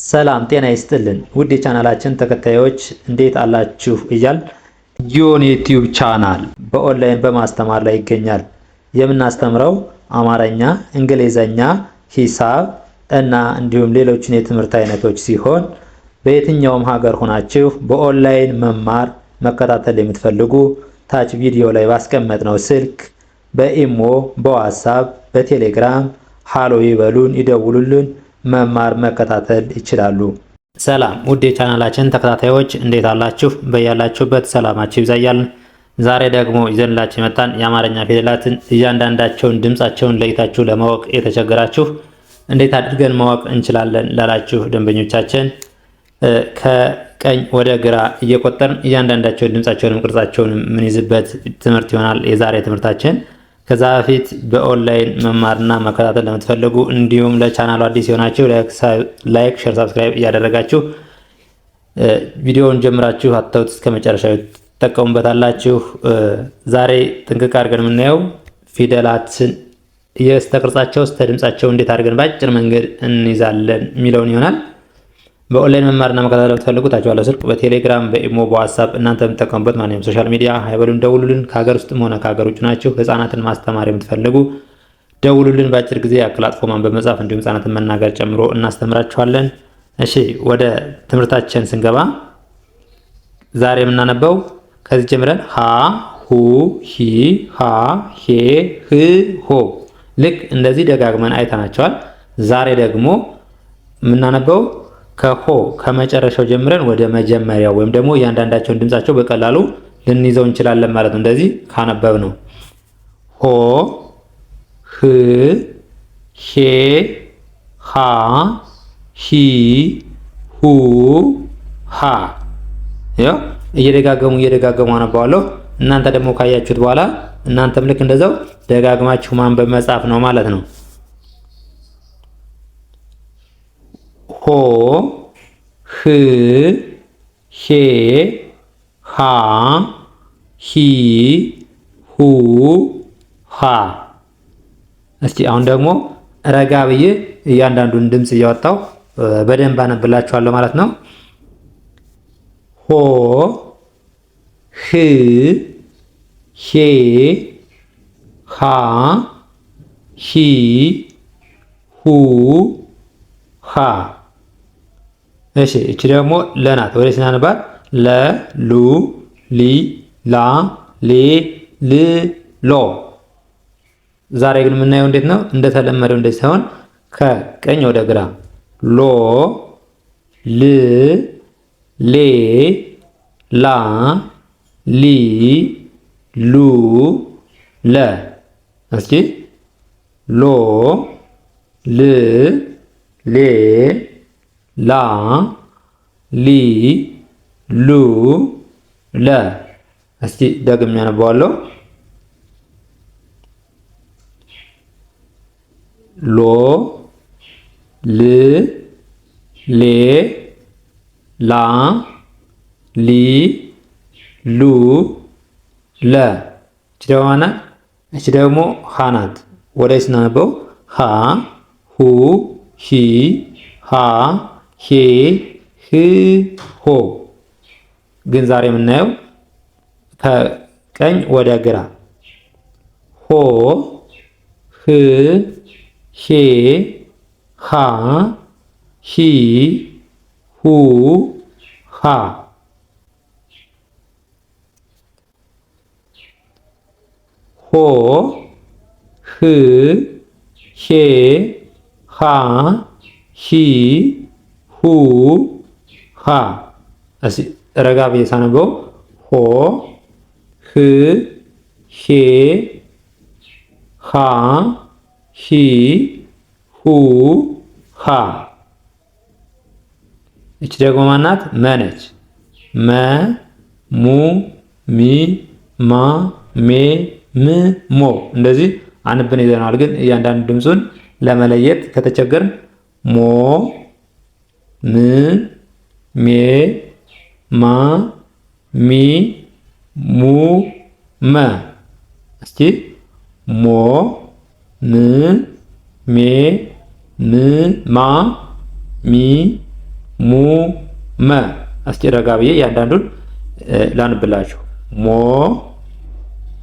ሰላም ጤና ይስጥልን ውድ የቻናላችን ተከታዮች እንዴት አላችሁ እያል ጊዮን ዩቲዩብ ቻናል በኦንላይን በማስተማር ላይ ይገኛል። የምናስተምረው አማርኛ፣ እንግሊዘኛ፣ ሂሳብ እና እንዲሁም ሌሎችን የትምህርት አይነቶች ሲሆን በየትኛውም ሀገር ሆናችሁ በኦንላይን መማር መከታተል የምትፈልጉ ታች ቪዲዮ ላይ ባስቀመጥነው ስልክ በኢሞ፣ በዋትስአፕ፣ በቴሌግራም ሃሎ ይበሉን፣ ይደውሉልን፣ መማር መከታተል ይችላሉ። ሰላም ውድ የቻናላችን ተከታታዮች እንዴት አላችሁ? በያላችሁበት ሰላማችሁ ይብዛል። ዛሬ ደግሞ ይዘንላችሁ የመጣን የአማርኛ ፊደላትን እያንዳንዳቸውን ድምጻቸውን ለይታችሁ ለማወቅ የተቸገራችሁ እንዴት አድርገን ማወቅ እንችላለን ላላችሁ ደንበኞቻችን ከቀኝ ወደ ግራ እየቆጠርን እያንዳንዳቸውን ድምጻቸውንም ቅርጻቸውንም ምን ይዝበት ትምህርት ይሆናል የዛሬ ትምህርታችን። ከዛ በፊት በኦንላይን መማርና መከታተል ለምትፈልጉ እንዲሁም ለቻናሉ አዲስ የሆናችሁ ላይክ፣ ሼር፣ ሰብስክራይብ እያደረጋችሁ ቪዲዮውን ጀምራችሁ አታውት እስከ መጨረሻው ተጠቀሙበታላችሁ። ዛሬ ጥንቅቅ አድርገን የምናየው ፊደላትን የስተቅርጻቸው እስከ ድምጻቸው እንዴት አድርገን በአጭር መንገድ እንይዛለን የሚለውን ይሆናል። በኦንላይን መማርና መከታተል ለምትፈልጉ ታች ባለው ስልክ በቴሌግራም፣ በኢሞ፣ በዋትስአፕ እናንተ የምትጠቀሙበት ማንኛውም ሶሻል ሚዲያ ሃይበሉን ደውሉልን። ከሀገር ውስጥም ሆነ ከሀገር ውጭ ናችሁ ህፃናትን ማስተማር የምትፈልጉ ደውሉልን። በአጭር ጊዜ አቀላጥፎ ማንበብ መጻፍ እንዲሁም ህፃናትን መናገር ጨምሮ እናስተምራችኋለን። እሺ ወደ ትምህርታችን ስንገባ ዛሬ የምናነበው ከዚህ ጀምረን ሀ፣ ሁ፣ ሂ፣ ሃ፣ ሄ፣ ህ፣ ሆ ልክ እንደዚህ ደጋግመን አይተናቸዋል። ዛሬ ደግሞ የምናነበው ከሆ ከመጨረሻው ጀምረን ወደ መጀመሪያው ወይም ደግሞ እያንዳንዳቸውን ድምጻቸው በቀላሉ ልንይዘው እንችላለን ማለት ነው። እንደዚህ ካነበብ ነው ሆ፣ ህ፣ ሄ፣ ሃ፣ ሂ፣ ሁ፣ ሃ። ያው እየደጋገሙ አነባዋለሁ። እናንተ ደግሞ ካያችሁት በኋላ እናንተም ልክ እንደዛው ደጋግማችሁ ማንበብ መጻፍ ነው ማለት ነው። ሆ፣ ህ፣ ሄ፣ ሃ፣ ሂ፣ ሁ፣ ሃ። እስኪ አሁን ደግሞ ረጋ ብዬ እያንዳንዱን ድምፅ እያወጣው በደንብ አነብላችኋለሁ ማለት ነው። ሆ፣ ህ፣ ሄ፣ ሃ፣ ሂ፣ ሁ፣ ሃ። እሺ እቺ ደግሞ ለናት። ወደ ስናነባት ለ፣ ሉ፣ ሊ፣ ላ፣ ሌ፣ ል፣ ሎ። ዛሬ ግን የምናየው እንዴት ነው? እንደተለመደው እንደዚህ ሳይሆን ከቀኝ ወደ ግራ ሎ፣ ል፣ ሌ፣ ላ፣ ሊ፣ ሉ፣ ለ። እስኪ ሎ፣ ል፣ ሌ፣ ላ፣ ሊ፣ ሉ፣ ለ። እስቲ ደግሜ ያነባዋለሁ። ሎ፣ ል፣ ሌ፣ ላ፣ ሊ፣ ሉ፣ ለ። እቺ ደግሞ ማናት? እቺ ደግሞ ሃ ናት። ወደ ስናነበው ሃ፣ ሁ፣ ሂ፣ ሃ፣ ሄ፣ ህ፣ ሆ። ግን ዛሬ የምናየው ከቀኝ ወደ ግራ ሆ፣ ህ፣ ሄ፣ ሃ፣ ሂ፣ ሁ፣ ሃ። ሆ፣ ህ፣ ሄ፣ ሃ፣ ሂ፣ ሁ፣ ሃ። እስኪ ረጋ ብዬ ሳነበው ሆ፣ ህ፣ ሄ፣ ሃ፣ ሂ፣ ሁ፣ ሃ። እቺ ደግሞ ማናት? መነች። መ፣ ሙ፣ ሚ፣ ማ፣ ሜ፣ ም፣ ሞ። እንደዚህ አንብን ይዘናል። ግን እያንዳንዱ ድምፁን ለመለየት ከተቸገርን ሞ፣ ም፣ ሜ፣ ማ፣ ሚ፣ ሙ፣ መ። እስኪ ሞ፣ ም፣ ሜ፣ ም፣ ማ፣ ሚ፣ ሙ መ። እስኪ ረጋ ብዬ እያንዳንዱን ላንብላችሁ። ሞ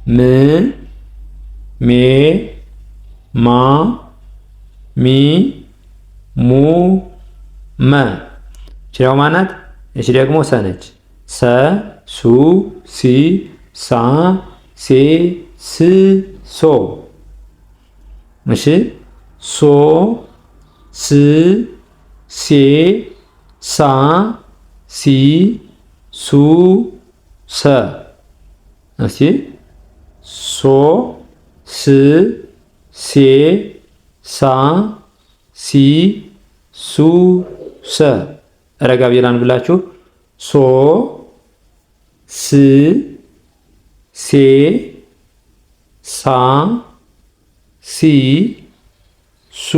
ም ሜ ማ ሚ ሙ መ። እቺ ደግሞ ማናት? እቺ ደግሞ ሰ ነች። ሰ ሱ ሲ ሳ ሴ ስ ሶ። እሺ ሶ ስ ሴ ሳ ሲ ሱ ሰ። እሺ ሶ ስ ሴ ሳ ሲ ሱ ሰ። ረጋ ብዬ ላንብላችሁ። ሶ ስ ሴ ሳ ሲ ሱ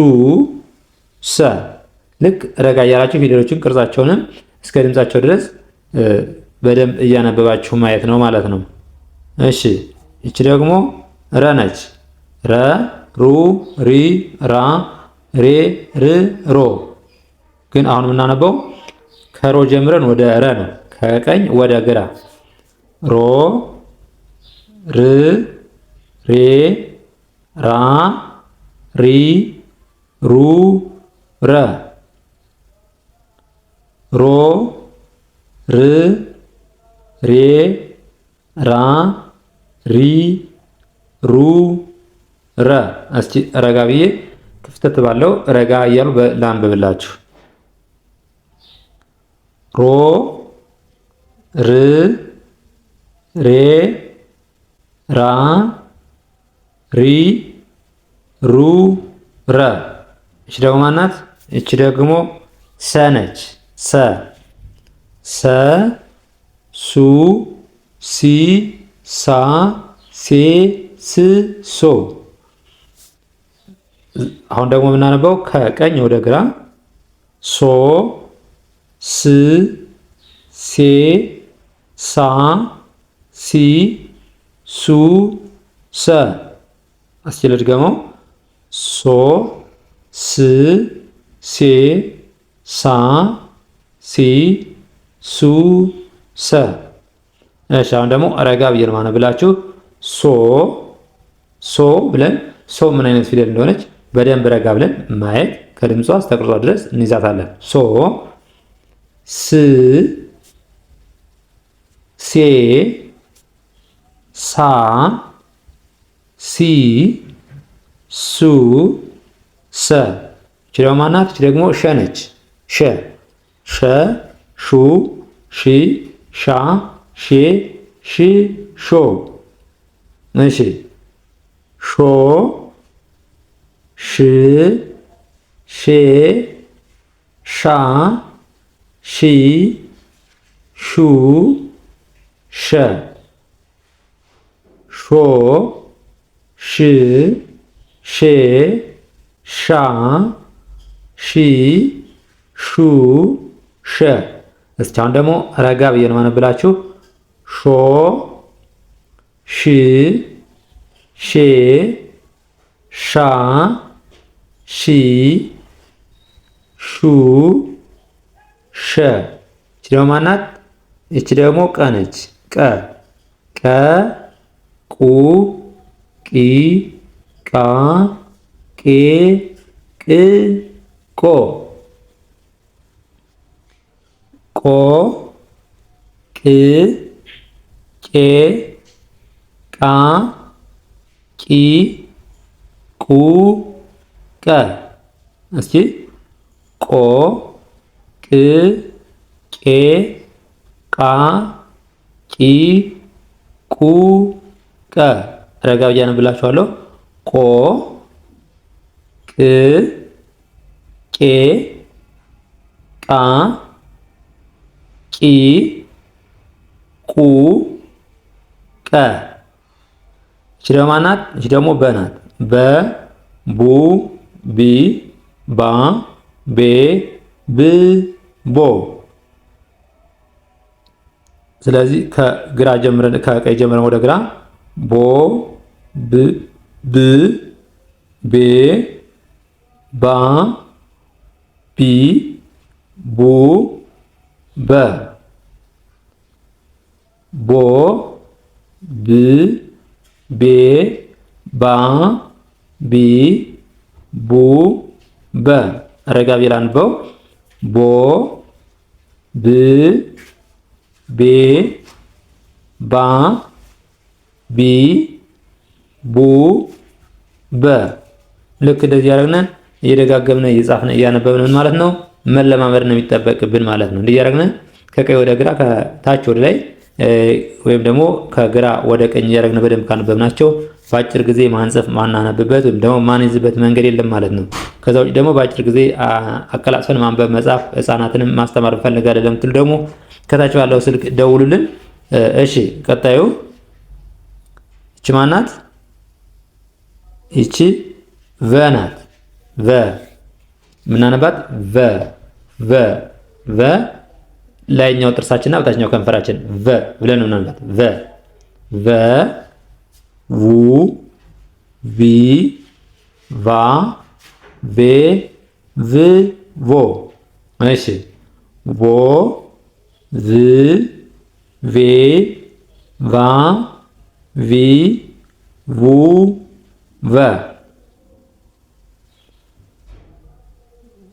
ሰ። ልክ ረጋ እያላችሁ ፊደሎችን ቅርጻቸውንም እስከ ድምጻቸው ድረስ በደንብ እያነበባችሁ ማየት ነው ማለት ነው። እሺ እቺ ደግሞ ረ ነች። ረ ሩ ሪ ራ ሬ ር ሮ። ግን አሁን የምናነበው ከሮ ጀምረን ወደ ረ ነው፣ ከቀኝ ወደ ግራ። ሮ ር ሬ ራ ሪ ሩ ረ። ሮ ር ሬ ራ ሪ ሩ ረ። እስቲ ረጋ ብዬ ክፍተት ባለው ረጋ እያሉ ላንብብላችሁ። ሮ ር ሬ ራ ሪ ሩ ረ። እቺ ደግሞ ማናት? እቺ ደግሞ ሰ ነች። ሰ ሰ ሱ ሲ ሳ ሴ ስ ሶ። አሁን ደግሞ የምናነበው ከቀኝ ወደ ግራ። ሶ ስ ሴ ሳ ሲ ሱ ሰ። እስኪ ልድገመው። ሶ ስ ሴ ሳ ሲ ሱ ሰ። እሺ አሁን ደግሞ ረጋ ብዬ ነው የማነብላችሁ። ሶ ሶ ብለን ሶ ምን አይነት ፊደል እንደሆነች በደንብ ረጋ ብለን ማየት ከድምጿ እስከ ቅርጿ ድረስ እንይዛታለን። ሶ ስ ሴ ሳ ሲ ሱ ሰ። እቺ ደግሞ ማናት? እቺ ደግሞ ሸ ነች። ሸ ሸ ሹ ሺ ሻ ሼ ሺ ሾ። እሺ ሾ ሽ ሼ ሻ ሺ ሹ ሸ። ሾ ሽ ሼ ሻ ሺ ሹ ሸ። እስቲ አሁን ደግሞ ረጋ ብዬ ነው የማነብላችሁ። ሾ ሽ ሼ ሻ ሺ ሹ ሸ። እቺ ደግሞ ማናት? እቺ ደግሞ ቀ ነች። ቀ ቀ ቁ ቂ ቃ ቄ ቅ ቆ። ቆ ቅ ቄ ቃ ቂ ቁ ቀ። እስኪ ቆ ቅ ቄ ቃ ቂ ቁ ቀ። ረጋ ብዬ አነብላችኋለሁ። ቆ ቅ ቄ ቃ ቂ ቁ ቀ። እቺ ደግሞ ማናት? እቺ ደግሞ በ ናት። በ ቡ ቢ ባ ቤ ብ ቦ። ስለዚህ ከግራ ጀምረን ከቀኝ ጀምረን ወደ ግራ ቦ ብ ብ ቤ ባ ቢ ቡ በ ቦ ብ ቤ ባ ቢ ቡ በ ረጋ ብዬ ላንብበው ቦ ብ ቤ ባ ቢ ቡ በ ልክ እንደዚህ ያደረግን እየደጋገምን እየጻፍን እያነበብን ማለት ነው መለማመድ ነው የሚጠበቅብን ማለት ነው። እንደዚህ ያደረግን ከቀኝ ወደ ግራ ከታች ወደ ላይ ወይም ደግሞ ከግራ ወደ ቀኝ እያደረግን በደንብ ካነበብናቸው በአጭር ጊዜ ማንጸፍ ማናነብበት ወይም ደግሞ ማንይዝበት መንገድ የለም ማለት ነው። ከዛ ውጭ ደግሞ በአጭር ጊዜ አቀላጥፈን ማንበብ መጻፍ ህፃናትንም ማስተማር እንፈልጋለን ለምትሉ ደግሞ ከታች ባለው ስልክ ደውሉልን። እሺ ቀጣዩ እቺ ማናት? እቺ ቨ ናት። ቨ ምናነባት ቨ ላይኛው ጥርሳችንና በታችኛው ከንፈራችን ቨ ብለን ነው ምናልባት ቨ ው ቪ ቫ ቬ ቭ ቮ እሺ ቮ ቭ ቬ ቫ ቪ ቡ ቨ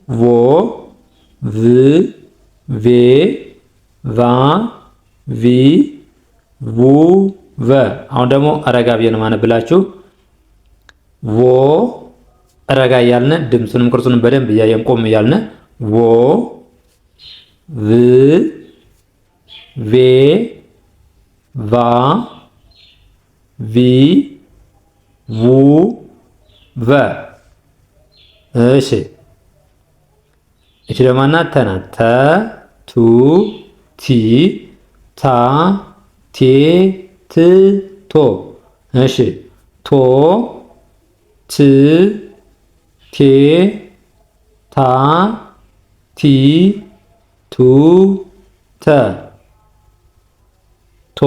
ቮ ቭ ቬ ቫ ቪ ቡ ቨ አሁን ደግሞ ረጋ ብዬ ነው ማነብላችሁ። ቮ ረጋ እያልን ድምፁንም ቅርጹንም በደንብ እያየን ቆም እያልን ቮ ቭ ቬ ቫ ቪ ቡ ቨ እሺ እቺ ደግሞ ማናት? ተ ናት። ተ ቱ ቲ ታ ቴ ት ቶ እሺ ቶ ት ቴ ታ ቲ ቱ ተ ቶ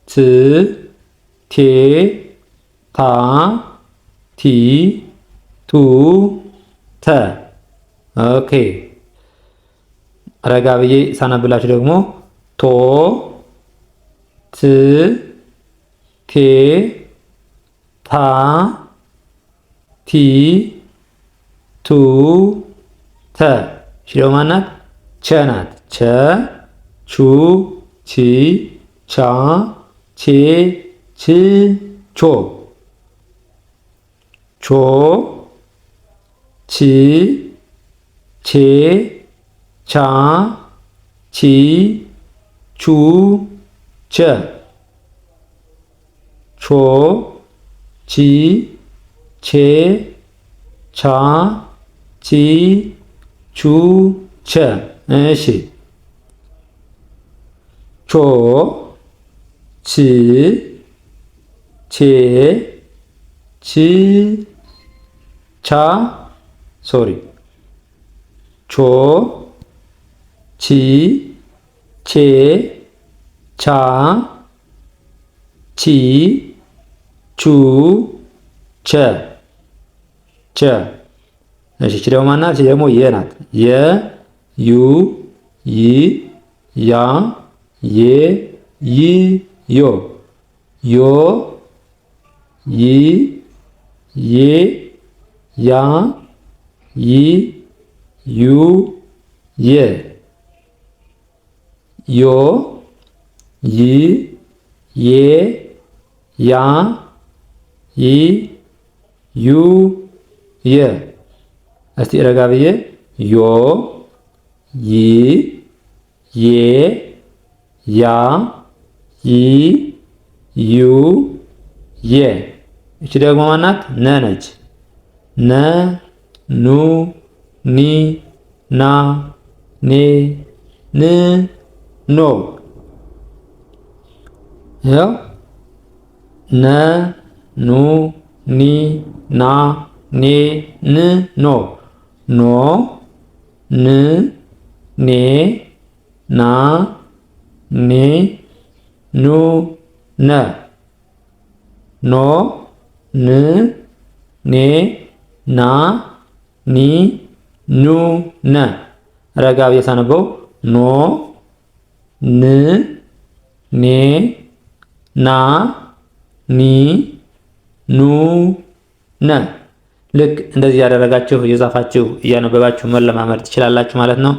ት ቴ ታ ቲ ቱ ተ ኦኬ ረጋ ብዬ ሳነብላችሁ ደግሞ ቶ ት ቴ ታ ቲ ቱ ተ እሺ ደግሞ ማናት? ቸ ናት። ቸ ቹ ቺ ቻ ቼ ች ቾ ቾ ቺ ቼ ቻ ቺ ቹ ቸ ቾ ቺ ቼ ቻ ቺ ቹ ቸ እሺ ቾ ቺ ቼ ቺ ቻ ሶሪ ቾ ቺ ቼ ቻ ቺ ቹ ቸ ቸ እሺ እቺ ደግሞ ማናት? እቺ ደግሞ የ ናት። የ ዩ ይ ያ የ ይ ዮ ዮ ይ ዬ ያ ይ ዩ የ ዮ ይ ዬ ያ ይ ዩ የ እስቲ ረጋ ብዬ ዮ ይ ዬ ያ ይ ዩ የ እቺ ደግሞ ማናት? ነ ነች። ነ ኑ ኒ ና ኔ ን ኖ ያው ነ ኑ ኒ ና ኔ ን ኖ ኖ ን ኔ ና ኔ ኑ ነ ኖ ን ኔ ና ኒ ኑ ነ ረጋ ብዬ ሳነበው ኖ ን ኔ ና ኒ ኑ ነ። ልክ እንደዚህ ያደረጋችሁ እየጻፋችሁ እያነበባችሁ መለማመድ ትችላላችሁ ማለት ነው።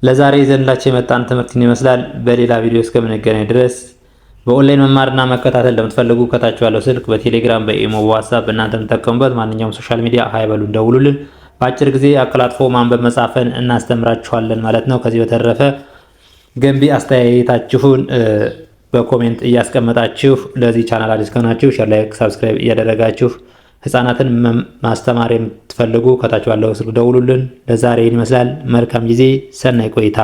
ለዛሬ ይዘንላችሁ የመጣን ትምህርት ይመስላል። በሌላ ቪዲዮ እስከምንገናኝ ድረስ በኦንላይን መማርና መከታተል ለምትፈልጉ ከታች ባለው ስልክ በቴሌግራም፣ በኢሞ፣ በዋትስአፕ እናንተ የምትጠቀሙበት ማንኛውም ሶሻል ሚዲያ ሃይ በሉ እንደውሉልን። በአጭር ጊዜ አቀላጥፎ ማንበብ መጻፍን እናስተምራችኋለን ማለት ነው። ከዚህ በተረፈ ገንቢ አስተያየታችሁን በኮሜንት እያስቀመጣችሁ ለዚህ ቻናል አዲስ ከሆናችሁ ሼር፣ ላይክ፣ ሰብስክራይብ እያደረጋችሁ ህፃናትን ማስተማር የምትፈልጉ ከታች ባለው ስልክ ደውሉልን። ለዛሬ ይመስላል። መልካም ጊዜ፣ ሰናይ ቆይታ